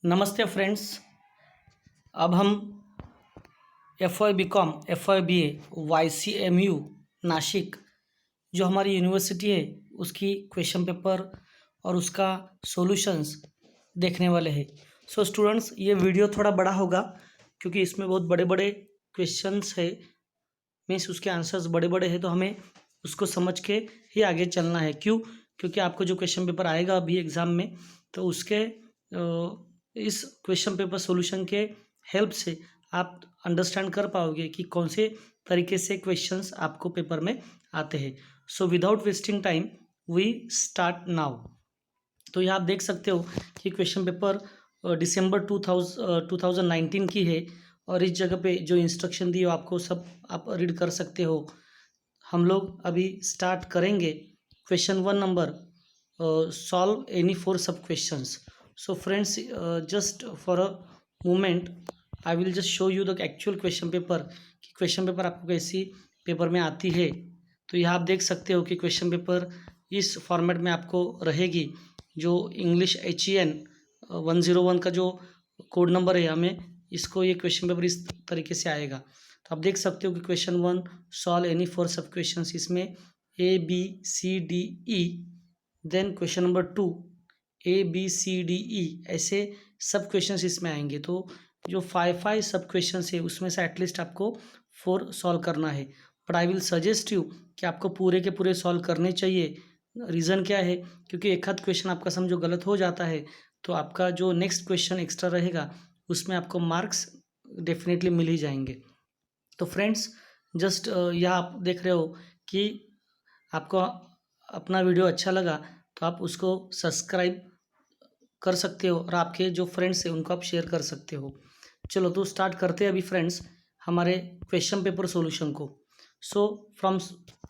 नमस्ते फ्रेंड्स। अब हम F Y B com, F Y B A, Y C M U Nashik जो हमारी यूनिवर्सिटी है उसकी क्वेश्चन पेपर और उसका सॉल्यूशंस देखने वाले हैं। सो स्टूडेंट्स, ये वीडियो थोड़ा बड़ा होगा क्योंकि इसमें बहुत बड़े बड़े क्वेश्चंस है, मीन्स उसके आंसर्स बड़े बड़े हैं, तो हमें उसको समझ के ही आगे चलना है। क्यों? क्योंकि आपको जो क्वेश्चन पेपर आएगा अभी एग्ज़ाम में, तो उसके इस क्वेश्चन पेपर सॉल्यूशन के हेल्प से आप अंडरस्टैंड कर पाओगे कि कौन से तरीके से क्वेश्चंस आपको पेपर में आते हैं। So without wasting time we start now. तो यहाँ आप देख सकते हो कि क्वेश्चन पेपर दिसंबर 2019 की है, और इस जगह पे जो इंस्ट्रक्शन दी हो आपको सब आप रीड कर सकते हो। हम लोग अभी स्टार्ट करेंगे क्वेश्चन 1 नंबर, सॉल्व एनी 4 सब questions. So friends, just for a moment I will just show you the actual question paper कि क्वेश्चन पेपर आपको कैसी पेपर में आती है। तो यहाँ आप देख सकते हो कि क्वेश्चन पेपर इस फॉर्मेट में आपको रहेगी। जो इंग्लिश HEN 101 का जो कोड नंबर है, हमें इसको ये क्वेश्चन पेपर इस तरीके से आएगा। तो आप देख सकते हो कि क्वेश्चन 1 सॉल्व एनी 4 सब क्वेश्चन, इसमें ABCDE, then question number 2 ABCDE, ऐसे सब क्वेश्चन इसमें आएंगे। तो जो 5 सब क्वेश्चन है उसमें से एटलीस्ट आपको 4 सॉल्व करना है। But I will suggest you कि आपको पूरे के पूरे सॉल्व करने चाहिए। रीज़न क्या है? क्योंकि एक आध क्वेश्चन आपका समझो गलत हो जाता है तो आपका जो नेक्स्ट क्वेश्चन एक्स्ट्रा रहेगा उसमें आपको मार्क्स डेफिनेटली मिल ही जाएंगे। तो फ्रेंड्स, जस्ट यह आप देख रहे हो कि आपको अपना वीडियो अच्छा लगा तो आप उसको सब्सक्राइब कर सकते हो और आपके जो फ्रेंड्स हैं उनको आप शेयर कर सकते हो। चलो तो स्टार्ट करते हैं अभी फ्रेंड्स हमारे क्वेश्चन पेपर सॉल्यूशन को। So from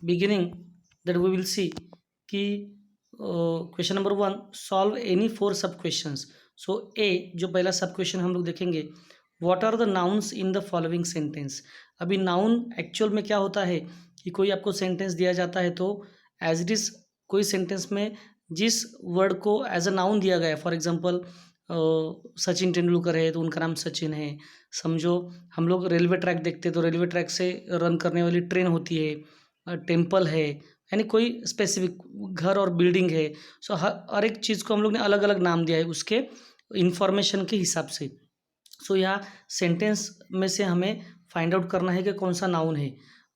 beginning that we will see कि क्वेश्चन नंबर 1 सॉल्व एनी 4 सब क्वेश्चंस। सो ए जो पहला सब क्वेश्चन हम लोग देखेंगे, what are the nouns in the following sentence. अभी नाउन एक्चुअल में क्या होता है कि कोई आपको सेंटेंस दिया जाता है तो एज इट इज़ कोई सेंटेंस में जिस वर्ड को एज अ नाउन दिया गया है, फॉर एग्जांपल सचिन तेंदुलकर है तो उनका नाम सचिन है। समझो हम लोग रेलवे ट्रैक देखते हैं तो रेलवे ट्रैक से रन करने वाली ट्रेन होती है, टेम्पल है, यानी कोई स्पेसिफिक घर और बिल्डिंग है। सो हर एक चीज़ को हम लोग ने अलग अलग नाम दिया है उसके इंफॉर्मेशन के हिसाब से। सो यहाँ सेंटेंस में से हमें फाइंड आउट करना है कि कौन सा नाउन है।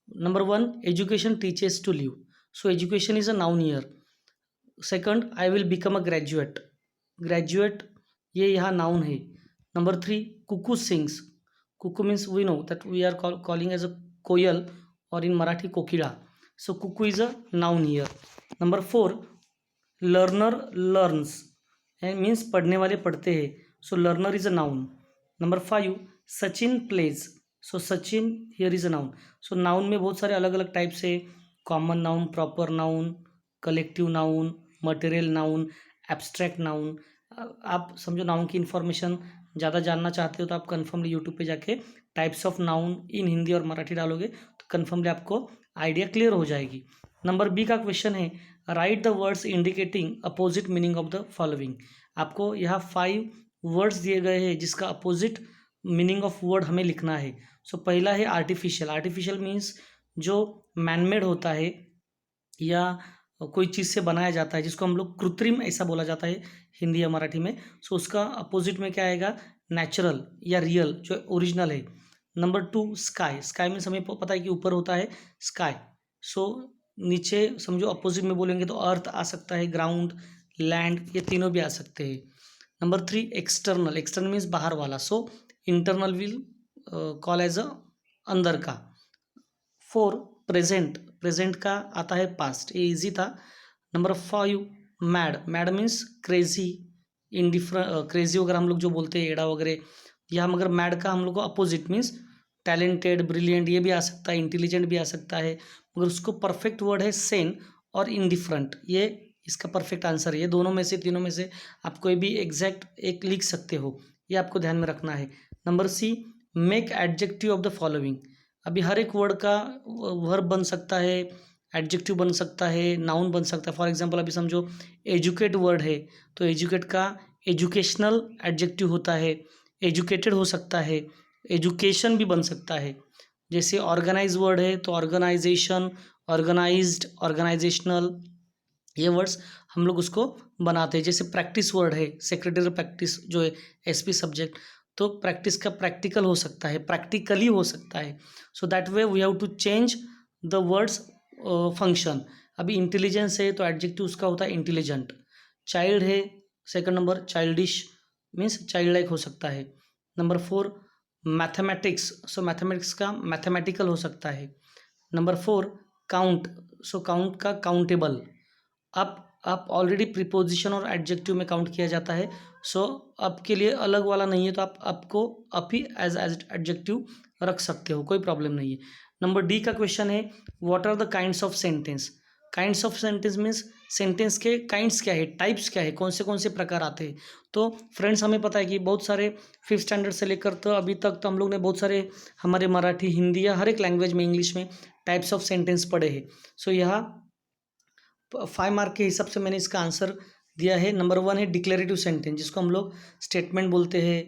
Number 1 education teaches to live, so education is a noun here. Second I will become a graduate, graduate ये यहाँ नाउन है। Number 3 cuckoo sings, cuckoo means we know that we are calling as a कोयल और in Marathi कोकिला, so cuckoo is a noun here. Number 4 learner learns, means पढ़ने वाले पढ़ते हैं, so learner is a noun. Number 5 Sachin pledge, so Sachin here is a noun. So noun में बहुत सारे अलग अलग टाइप से, common noun, proper noun, collective noun, material noun, abstract noun. आप समझो नाउन की इन्फॉर्मेशन ज़्यादा जानना चाहते हो तो आप कन्फर्मली यूट्यूब पे जाके types of noun in Hindi और मराठी डालोगे तो कन्फर्मली आपको आइडिया क्लियर हो जाएगी। नंबर बी का क्वेश्चन है right the words indicating opposite meaning of the following. आपको यहाँ 5 वर्ड्स दिए गए हैं जिसका अपोजिट मीनिंग ऑफ वर्ड हमें लिखना है। सो पहला है आर्टिफिशियल, आर्टिफिशियल मीन्स जो मैनमेड होता है या कोई चीज़ से बनाया जाता है जिसको हम लोग कृत्रिम ऐसा बोला जाता है हिंदी या मराठी में। सो उसका अपोजिट में क्या आएगा? नेचुरल या रियल जो ओरिजिनल है। नंबर 2 स्काई, स्काई मीन्स हमें पता है कि ऊपर होता है स्काई। सो नीचे समझो अपोजिट में बोलेंगे तो अर्थ आ सकता है, ग्राउंड, लैंड, ये तीनों भी आ सकते हैं। नंबर 3 एक्सटर्नल, एक्सटर्नल मीन्स बाहर वाला, so internal will call as a अंदर का। 4 प्रेजेंट, प्रेजेंट का आता है पास्ट, ये इजी था। Number 5 mad, mad means crazy, indifferent crazy वगैरह हम लोग जो बोलते हैं एड़ा वगैरह, या मगर मैड का हम लोग को अपोजिट मीन्स टैलेंटेड, ब्रिलियंट, ये भी आ सकता है, इंटेलिजेंट भी आ सकता है, मगर उसको परफेक्ट वर्ड है सेन और इनडिफरेंट, ये इसका परफेक्ट आंसर है। ये दोनों में से, तीनों में से आप कोई भी एग्जैक्ट एक लिख सकते हो, ये आपको ध्यान में रखना है। Number C make adjective of the following. अभी हर एक वर्ड का वर्ब बन सकता है, एडजेक्टिव बन सकता है, नाउन बन सकता है। फॉर एग्जांपल अभी समझो एजुकेट वर्ड है तो एजुकेट का एजुकेशनल एडजेक्टिव होता है, एजुकेटेड हो सकता है, एजुकेशन भी बन सकता है। जैसे ऑर्गेनाइज वर्ड है तो ऑर्गेनाइजेशन, ऑर्गेनाइज्ड, ऑर्गेनाइजेशनल, ये वर्ड्स हम लोग उसको बनाते हैं। जैसे प्रैक्टिस वर्ड है, सेक्रेटरी प्रैक्टिस जो है एसपी सब्जेक्ट, तो प्रैक्टिस का प्रैक्टिकल हो सकता है, प्रैक्टिकली हो सकता है। So that way we have to change the words function. अभी इंटेलिजेंस है तो एडजेक्टिव उसका होता है इंटेलिजेंट। चाइल्ड है, second number childish means child like हो सकता है। नंबर 4 मैथमेटिक्स, सो मैथमेटिक्स का मैथमेटिकल हो सकता है। नंबर 4 काउंट, सो काउंट का काउंटेबल। आप ऑलरेडी प्रीपोजिशन और एडजेक्टिव में काउंट किया जाता है, सो अब के लिए अलग वाला नहीं है, तो आपको अप ही एज एडजेक्टिव रख सकते हो, कोई प्रॉब्लम नहीं है। नंबर डी का क्वेश्चन है what are the kinds of sentence. Kinds of sentence means sentence के काइंड्स क्या है, टाइप्स क्या है, कौन से प्रकार आते हैं। तो फ्रेंड्स हमें पता है कि बहुत सारे 5th स्टैंडर्ड से लेकर तो अभी तक तो हम लोग ने बहुत सारे हमारे मराठी, हिंदी या हर एक लैंग्वेज में, इंग्लिश में टाइप्स ऑफ सेंटेंस पढ़े हैं। सो यहाँ 5 मार्क के हिसाब से मैंने इसका आंसर दिया है। नंबर 1 है डिक्लेरेटिव सेंटेंस, जिसको हम लोग स्टेटमेंट बोलते हैं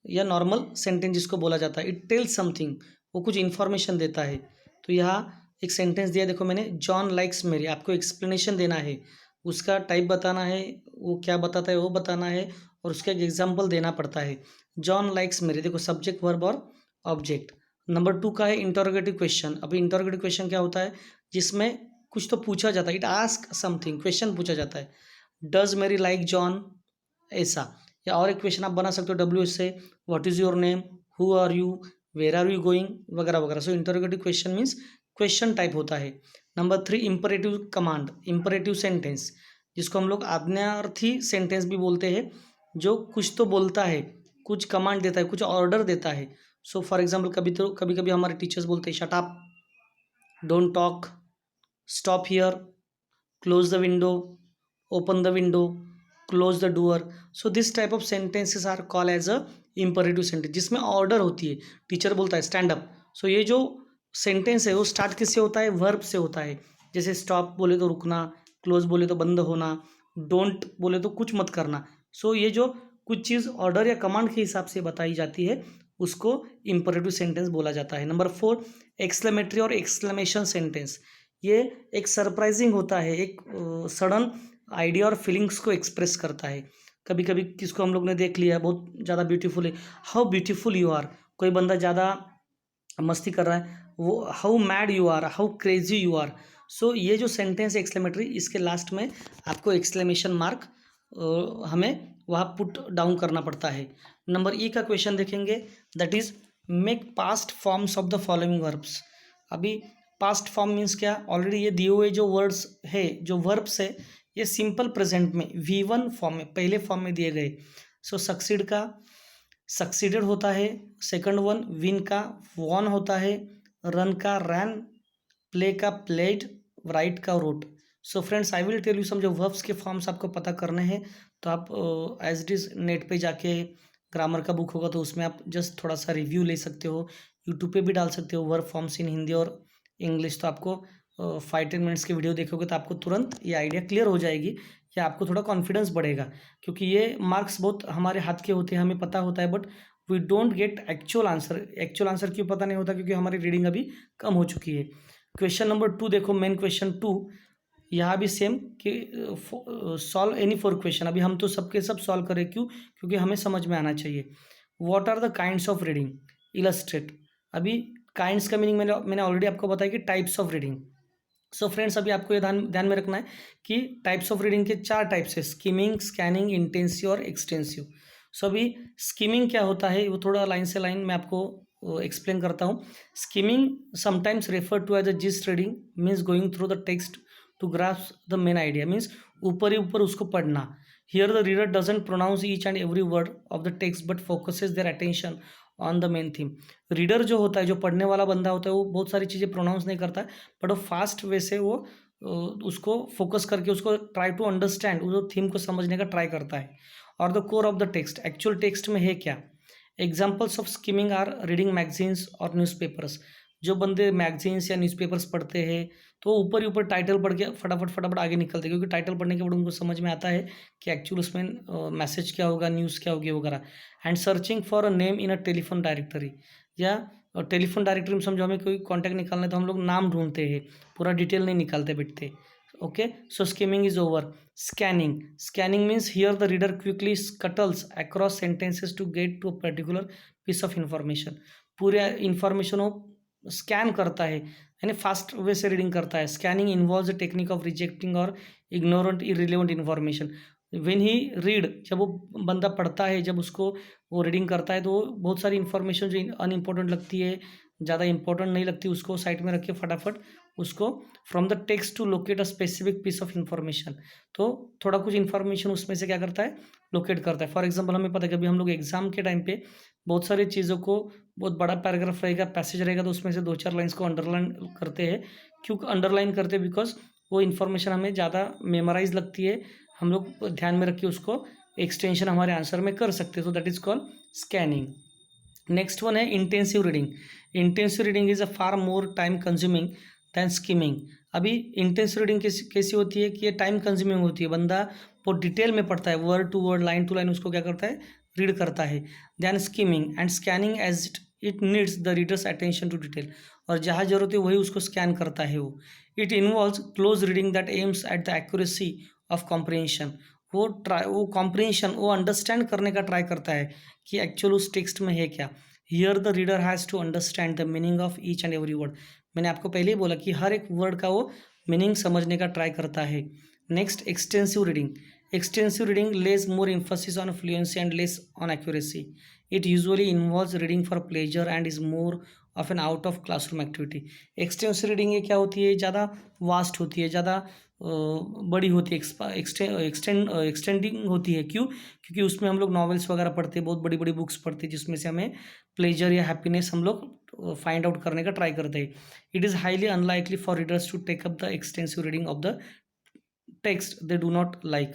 या नॉर्मल सेंटेंस जिसको बोला जाता है। इट टेल्स समथिंग, वो कुछ इन्फॉर्मेशन देता है। तो यहाँ एक सेंटेंस दिया, देखो मैंने, जॉन लाइक्स मेरी, आपको एक्सप्लेनेशन देना है, उसका टाइप बताना है, वो क्या बताता है वो बताना है, और उसका एक एग्जाम्पल देना पड़ता है। जॉन लाइक्स मेरी, देखो सब्जेक्ट, वर्ब और ऑब्जेक्ट। नंबर 2 का है इंटरोगेटिव क्वेश्चन। अभी इंटरोगेटिव क्वेश्चन क्या होता है, जिसमें कुछ तो पूछा जाता है, इट आस्क समथिंग, क्वेश्चन पूछा जाता है। डज मेरी लाइक जॉन, ऐसा। या और एक क्वेश्चन आप बना सकते हो डब्ल्यू से, what is your name, who are you, where are you going, वगैरह वगैरह। So interrogative question means question type होता है। Number 3 imperative command, imperative sentence, जिसको हम लोग आज्ञार्थी सेंटेंस भी बोलते हैं, जो कुछ तो बोलता है, कुछ कमांड देता है, कुछ ऑर्डर देता है। सो फॉर एग्जाम्पल कभी कभी हमारे टीचर्स बोलते हैं shut up, don't talk, stop here, close the window, open the window, close the door. So this type of sentences are called as a imperative sentence, जिसमें order होती है। Teacher बोलता है स्टैंड अप, सो ये जो sentence है वो start किससे होता है, वर्ब से होता है। जैसे स्टॉप बोले तो रुकना, क्लोज बोले तो बंद होना, डोंट बोले तो कुछ मत करना। सो ये जो कुछ चीज़ ऑर्डर या कमांड के हिसाब से बताई जाती है, उसको imperative सेंटेंस बोला जाता है। नंबर 4 एक्सक्लेमेटरी और एक्सक्लेमेशन सेंटेंस, ये एक सरप्राइजिंग होता है, एक सडन आइडिया और फीलिंग्स को एक्सप्रेस करता है। कभी कभी किसको हम लोग ने देख लिया, बहुत ज़्यादा ब्यूटीफुल है, हाउ ब्यूटीफुल यू आर। कोई बंदा ज़्यादा मस्ती कर रहा है, वो how mad you are, how crazy you are. So ये जो सेंटेंस है एक्सक्लेमेटरी, इसके लास्ट में आपको एक्सक्लेमेशन मार्क हमें वहाँ पुट डाउन करना पड़ता है। नंबर ई का क्वेश्चन देखेंगे, that is make past forms of the following verbs. अभी पास्ट फॉर्म मीन्स क्या, ऑलरेडी ये दिए हुए जो वर्ड्स है, जो वर्ब्स है, ये सिंपल प्रेजेंट में V1 फॉर्म में, पहले फॉर्म में दिए गए। सो सक्सीड का सक्सीडेड होता है, सेकंड वन विन का वॉन होता है, रन का रैन, प्ले का प्लेड, राइट का wrote. So friends I will tell you some, जो वर्ब्स के फॉर्म्स आपको पता करने हैं तो आप एज इट इज़ नेट पे जाके, ग्रामर का बुक होगा तो उसमें आप जस्ट थोड़ा सा रिव्यू ले सकते हो, यूट्यूब पे भी डाल सकते हो वर्ब फॉर्म्स इन हिंदी और इंग्लिश। तो आपको 5-10 मिनट्स की वीडियो देखोगे तो आपको तुरंत ये आइडिया क्लियर हो जाएगी, या आपको थोड़ा कॉन्फिडेंस बढ़ेगा। क्योंकि ये मार्क्स बहुत हमारे हाथ के होते हैं, हमें पता होता है, but we don't get actual answer. Actual answer क्यों पता नहीं होता, क्योंकि हमारी रीडिंग अभी कम हो चुकी है। क्वेश्चन नंबर 2 देखो, मेन क्वेश्चन 2, यहाँ भी सेम कि सॉल्व एनी 4 क्वेश्चन। अभी हम तो सबके सब सॉल्व करें, क्यों, क्योंकि हमें समझ में आना चाहिए। What are the kinds of reading, illustrate. अभी काइंड्स का मीनिंग मैंने ऑलरेडी आपको बताया कि types of reading. So friends अभी आपको ये ध्यान में रखना है कि टाइप्स ऑफ रीडिंग के 4 टाइप्स है, स्कीमिंग, स्कैनिंग, इंटेंसिव और एक्सटेंसिव। सो अभी स्कीमिंग क्या होता है, वो थोड़ा लाइन से लाइन मैं आपको एक्सप्लेन करता हूँ। Skimming sometimes refer to as a gist reading, means going through the text to grasp the main idea, means ऊपर ही ऊपर उसको पढ़ना। Here the reader doesn't pronounce each and every word of the text but focuses their attention on the main theme. Reader जो होता है, जो पढ़ने वाला बंदा होता है, वो बहुत सारी चीज़ें प्रोनाउंस नहीं करता है, बट वो फास्ट वे से वो उसको फोकस करके उसको ट्राई टू अंडरस्टैंड, उस थीम को समझने का ट्राई करता है। और the core of the text, actual text में है क्या। Examples of skimming are reading magazines और न्यूज़पेपर्स। जो बंदे मैगजीन्स या न्यूज़पेपर्स पढ़ते हैं तो ऊपर ही ऊपर टाइटल पढ़ के फटाफट आगे निकलते हैं, क्योंकि टाइटल पढ़ने के बाद उनको समझ में आता है कि एक्चुअल उसमें मैसेज क्या होगा, न्यूज़ क्या होगी वगैरह। And searching for a name in a telephone directory, या टेलीफोन डायरेक्टरी में समझो हमें कोई कॉन्टैक्ट निकालना है तो हम लोग नाम ढूंढते हैं, पूरा डिटेल नहीं निकालते बैठते। Okay, so skimming is over. Scanning means here the reader quickly scuttles across sentences to get to a particular piece of information. पूरे इंफॉर्मेशन वो स्कैन करता है, यानी फास्ट वे से रीडिंग करता है। Scanning involves the technique of rejecting और ignorant irrelevant information. When he read, जब वो बंदा पढ़ता है, जब उसको वो रीडिंग करता है तो वो बहुत सारी इन्फॉर्मेशन जो अनइम्पोर्टेंट लगती है, ज़्यादा इंपॉर्टेंट नहीं लगती, उसको साइड में रख के फटाफट उसको from the text to locate a specific piece of information, तो थोड़ा कुछ इन्फॉर्मेशन उसमें से क्या करता है, लोकेट करता है। फॉर एग्जांपल हमें पता है कि अभी हम लोग एग्जाम के टाइम पे बहुत सारी चीज़ों को, बहुत बड़ा पैराग्राफ रहेगा, पैसेज रहेगा, तो उसमें से 2-4 लाइन्स को अंडरलाइन करते हैं। क्यों अंडरलाइन करते हैं? बिकॉज वो इन्फॉर्मेशन हमें ज़्यादा मेमोराइज लगती है, हम लोग ध्यान में रख के उसको एक्सटेंशन हमारे आंसर में कर सकते हैं। So that is called scanning. Next one है intensive reading. Intensive reading is a far more time consuming than skimming. अभी इंटेंसिव रीडिंग कैसी होती है कि ये टाइम कंज्यूमिंग होती है, बंदा बहुत डिटेल में पढ़ता है, word to word, line to line उसको क्या करता है, रीड करता है। Than skimming and scanning as it needs the reader's attention to detail, और जहाँ जरूरत है वही उसको स्कैन करता है वो। It involves close reading that aims at the accuracy of comprehension. वो कॉम्प्रिहेंशन, वो अंडरस्टैंड करने का ट्राई करता है कि एक्चुअल उस टेक्स्ट में है क्या। Here the reader has to understand the meaning of each and every word. मैंने आपको पहले ही बोला कि हर एक वर्ड का वो मीनिंग समझने का ट्राई करता है। Next, extensive reading. Extensive reading less more emphasis on fluency and less on accuracy. It usually involves reading for pleasure and is more of an out of classroom activity. Extensive reading ये क्या होती है, ज़्यादा vast होती है, ज़्यादा बड़ी होती है, एक्सटेंडिंग होती है। क्यों? क्योंकि उसमें हम लोग नॉवेल्स वगैरह पढ़ते हैं, बहुत बड़ी बड़ी बुक्स पढ़ते हैं, जिसमें से हमें प्लेजर या हैप्पीनेस हम लोग फाइंड आउट करने का ट्राई करते हैं। It is highly unlikely for readers to take up the extensive reading of the text they do not like.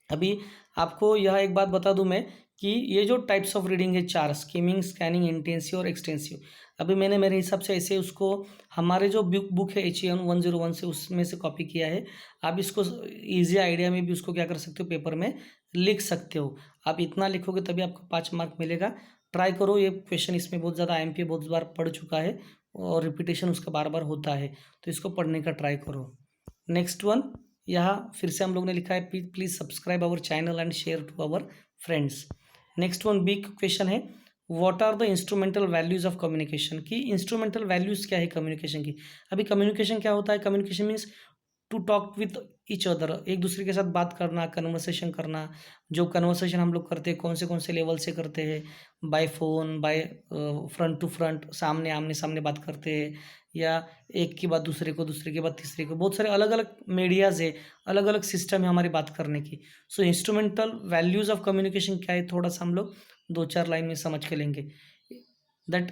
अभी आपको यह एक बात बता दूं मैं कि ये जो टाइप्स ऑफ रीडिंग है 4, स्किमिंग, स्कैनिंग, इंटेंसिव और एक्सटेंसिव। अभी मैंने मेरे हिसाब से ऐसे उसको हमारे जो बुक है HEM 101 से, उसमें से कॉपी किया है। आप इसको इजी आइडिया में भी उसको क्या कर सकते हो, पेपर में लिख सकते हो। आप इतना लिखोगे तभी आपको 5 मार्क मिलेगा। ट्राई करो, ये क्वेश्चन इसमें बहुत ज़्यादा IMP बहुत बार पढ़ चुका है और रिपीटेशन उसका बार बार होता है, तो इसको पढ़ने का ट्राई करो। नेक्स्ट वन, यहाँ फिर से हम लोग ने लिखा है please subscribe our channel and share to our friends. Next one big question है, what are the instrumental values of communication. की इंस्ट्रूमेंटल वैल्यूज क्या है कम्युनिकेशन की। अभी कम्युनिकेशन क्या होता है, communication means to talk with each other, एक दूसरे के साथ बात करना, कन्वर्सेशन करना। जो कन्वर्सेशन हम लोग करते हैं कौन से लेवल से करते हैं, by phone, by front to front, सामने आमने सामने बात करते हैं, या एक की बात दूसरे को, दूसरे की बात तीसरे को। बहुत सारे अलग अलग मीडियाज़ है, अलग अलग सिस्टम है हमारी बात करने की। सो इंस्ट्रूमेंटल वैल्यूज़ ऑफ कम्युनिकेशन क्या है, थोड़ा सा हम लोग 2-4 लाइन में समझ के लेंगे। That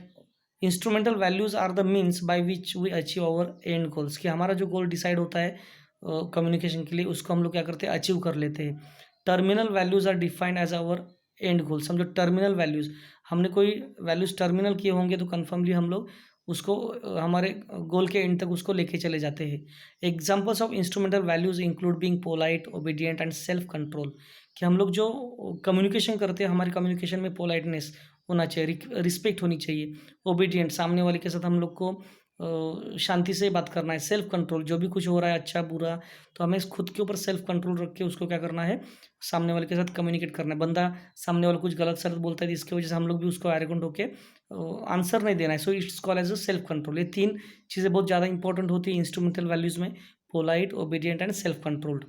instrumental values are the means by which we achieve our end goals. कि हमारा जो गोल डिसाइड होता है कम्युनिकेशन के लिए, उसको हम लोग क्या करते हैं, अचीव कर लेते हैं। Terminal values are defined as our end goal. समझो टर्मिनल वैल्यूज़, हमने कोई वैल्यूज़ टर्मिनल किए होंगे तो कन्फर्मली हम लोग उसको हमारे गोल के एंड तक उसको लेके चले जाते हैं। Examples of instrumental values include being polite, obedient and self control. कि हम लोग जो कम्युनिकेशन करते हैं, हमारे कम्युनिकेशन में पोलाइटनेस होना चाहिए, रिस्पेक्ट होनी चाहिए। ओबीडियंट, सामने वाले के साथ हम लोग को शांति से बात करना है। सेल्फ कंट्रोल, जो भी कुछ हो रहा है अच्छा बुरा, तो हमें खुद के ऊपर सेल्फ कंट्रोल रख के उसको क्या करना है, सामने वाले के साथ कम्युनिकेट करना है। बंदा सामने वाला कुछ गलत सलत बोलता है, इसकी वजह से हम लोग भी उसको एरोगेंट होके आंसर नहीं देना है। So it's called as a self control. ये 3 चीज़ें बहुत ज़्यादा इंपॉर्टेंट होती है इंस्ट्रूमेंटल वैल्यूज़ में, polite, obedient and self controlled.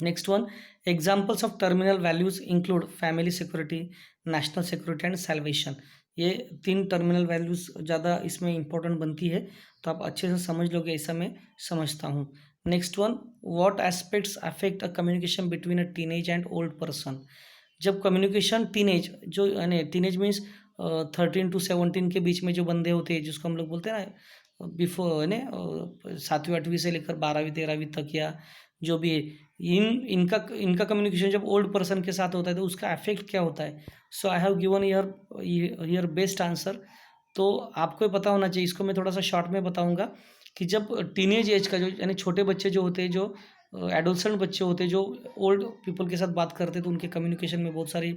Next one, examples of terminal values include family security, national security and salvation. ये 3 टर्मिनल वैल्यूज़ ज़्यादा इसमें इंपॉर्टेंट बनती है, तो आप अच्छे से समझ लोगे, ऐसा मैं समझता हूँ। Next one, what aspects affect a communication between a teenage and old person. जब कम्युनिकेशन टीनेज, जो यानी टीनेज मीन्स 13 to 17 के बीच में जो बंदे होते हैं, जिसको हम लोग बोलते हैं ना बिफोर, यानी 7वीं 8वीं से लेकर 12वीं 13वीं तक, या जो भी है, इनका कम्युनिकेशन जब ओल्ड पर्सन के साथ होता है तो उसका इफेक्ट क्या होता है। So I have given here best answer. तो आपको ये पता होना चाहिए, इसको मैं थोड़ा सा शॉर्ट में बताऊंगा कि जब टीनेज एज का जो यानी छोटे बच्चे जो होते हैं, जो एडोलसेंट बच्चे होते हैं, जो ओल्ड पीपल के साथ बात करते हैं, तो उनके कम्युनिकेशन में बहुत सारी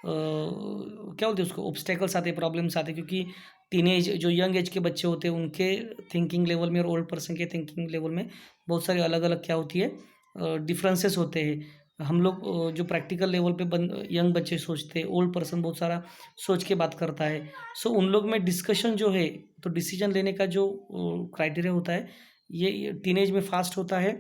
क्या बोलते हैं उसको, ऑब्स्टेकल्स आते हैं, प्रॉब्लम्स आते हैं, क्योंकि टीनेज जो यंग एज के बच्चे होते हैं उनके थिंकिंग लेवल में और ओल्ड पर्सन के थिंकिंग लेवल में बहुत सारी अलग अलग क्या होती है, डिफरेंसेस होते हैं। हम लोग जो प्रैक्टिकल लेवल पे यंग बच्चे सोचते हैं, ओल्ड पर्सन बहुत सारा सोच के बात करता है। सो उन लोग में डिस्कशन जो है, तो डिसीजन लेने का जो क्राइटेरिया होता है, ये टीनेज में फास्ट होता है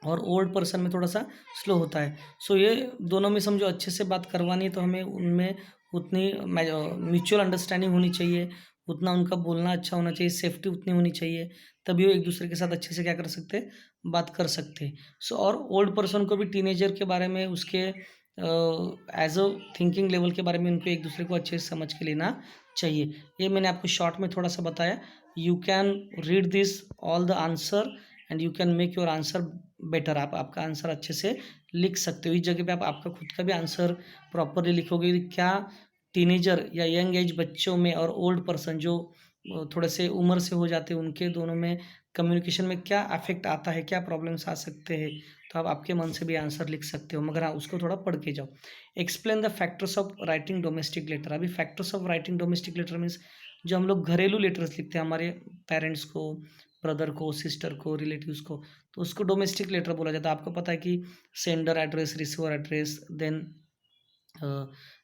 और ओल्ड पर्सन में थोड़ा सा स्लो होता है। सो ये दोनों में समझो अच्छे से बात करवानी है, तो हमें उनमें उतनी म्यूचुअल अंडरस्टैंडिंग होनी चाहिए, उतना उनका बोलना अच्छा होना चाहिए, सेफ्टी उतनी होनी चाहिए, तभी वो एक दूसरे के साथ अच्छे से क्या कर सकते हैं, बात कर सकते हैं। सो और ओल्ड पर्सन को भी टीनेजर के बारे में, उसके एज अ थिंकिंग लेवल के बारे में उनको एक दूसरे को अच्छे से समझ के लेना चाहिए। ये मैंने आपको शॉर्ट में थोड़ा सा बताया। You can read this all the answer and you can make your answer better. आप आपका आंसर अच्छे से लिख सकते हो। इस जगह पे आप आपका खुद का भी आंसर प्रॉपरली लिखोगे कि क्या टीनेजर या यंग एज बच्चों में और ओल्ड पर्सन जो थोड़े से उम्र से हो जाते हैं, उनके दोनों में कम्युनिकेशन में क्या अफेक्ट आता है, क्या प्रॉब्लम्स आ सकते हैं। तो आप आपके मन से भी आंसर लिख सकते हो, मगर हाँ उसको थोड़ा पढ़ के जाओ। Explain the factors of writing domestic letter. अभी factors of writing domestic letter means जो हम लोग घरेलू लेटर्स लिखते हैं हमारे पेरेंट्स को, ब्रदर को, सिस्टर को, रिलेटिव्स को, तो उसको डोमेस्टिक लेटर बोला जाता है। आपको पता है कि sender address, receiver address, then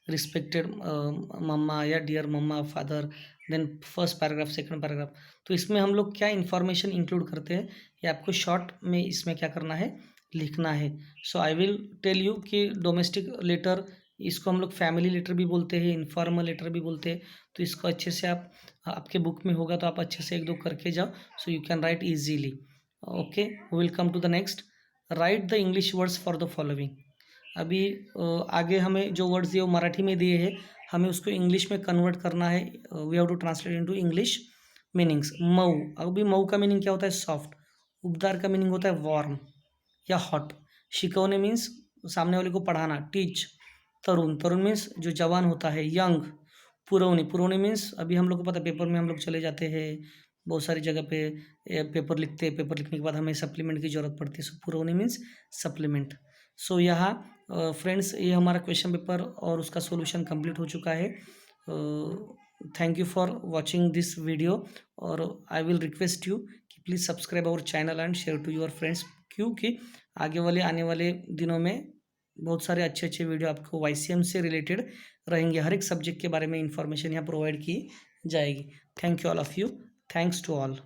respected mama या dear mama, father, then first paragraph, second paragraph. तो इसमें हम लोग क्या इन्फॉर्मेशन इंक्लूड करते हैं, ये आपको शॉर्ट में इसमें क्या करना है, लिखना है। So I will tell you कि डोमेस्टिक लेटर, इसको हम लोग फैमिली लेटर भी बोलते हैं, इनफॉर्मल लेटर भी बोलते हैं। तो इसको अच्छे से आप, आपके बुक में होगा तो आप अच्छे से एक दो करके जाओ, so you can write easily. Okay, we will come to the next. Write the English words for the following. अभी आगे हमें जो वर्ड्स दिए वो मराठी में दिए हैं, हमें उसको इंग्लिश में कन्वर्ट करना है। We have to translate into English meanings. मऊ, अभी मऊ का मीनिंग क्या होता है, सॉफ्ट। उबदार का मीनिंग होता है वार्म या हॉट। शिकवने मीन्स सामने वाले को पढ़ाना, टीच। तरुण, तरुण मीन्स जो जवान होता है, यंग। पुरवनी, पुरवनी मीन्स अभी हम लोग को पता है पेपर में हम लोग चले जाते हैं, बहुत सारी जगह पे पेपर लिखते हैं, पेपर लिखने के बाद हमें सप्लीमेंट की ज़रूरत पड़ती है। सो पुरवनी मीन्स सप्लीमेंट। सो यहाँ फ्रेंड्स ये हमारा क्वेश्चन पेपर और उसका सॉल्यूशन कंप्लीट हो चुका है। Thank you for watching this video, और आई विल रिक्वेस्ट यू कि please subscribe our channel and share to your friends, क्योंकि आने वाले दिनों में बहुत सारे अच्छे अच्छे वीडियो आपको YCM से रिलेटेड रहेंगे। हर एक सब्जेक्ट के बारे में इंफॉर्मेशन यहाँ प्रोवाइड की जाएगी। Thank you all of you, thanks to all.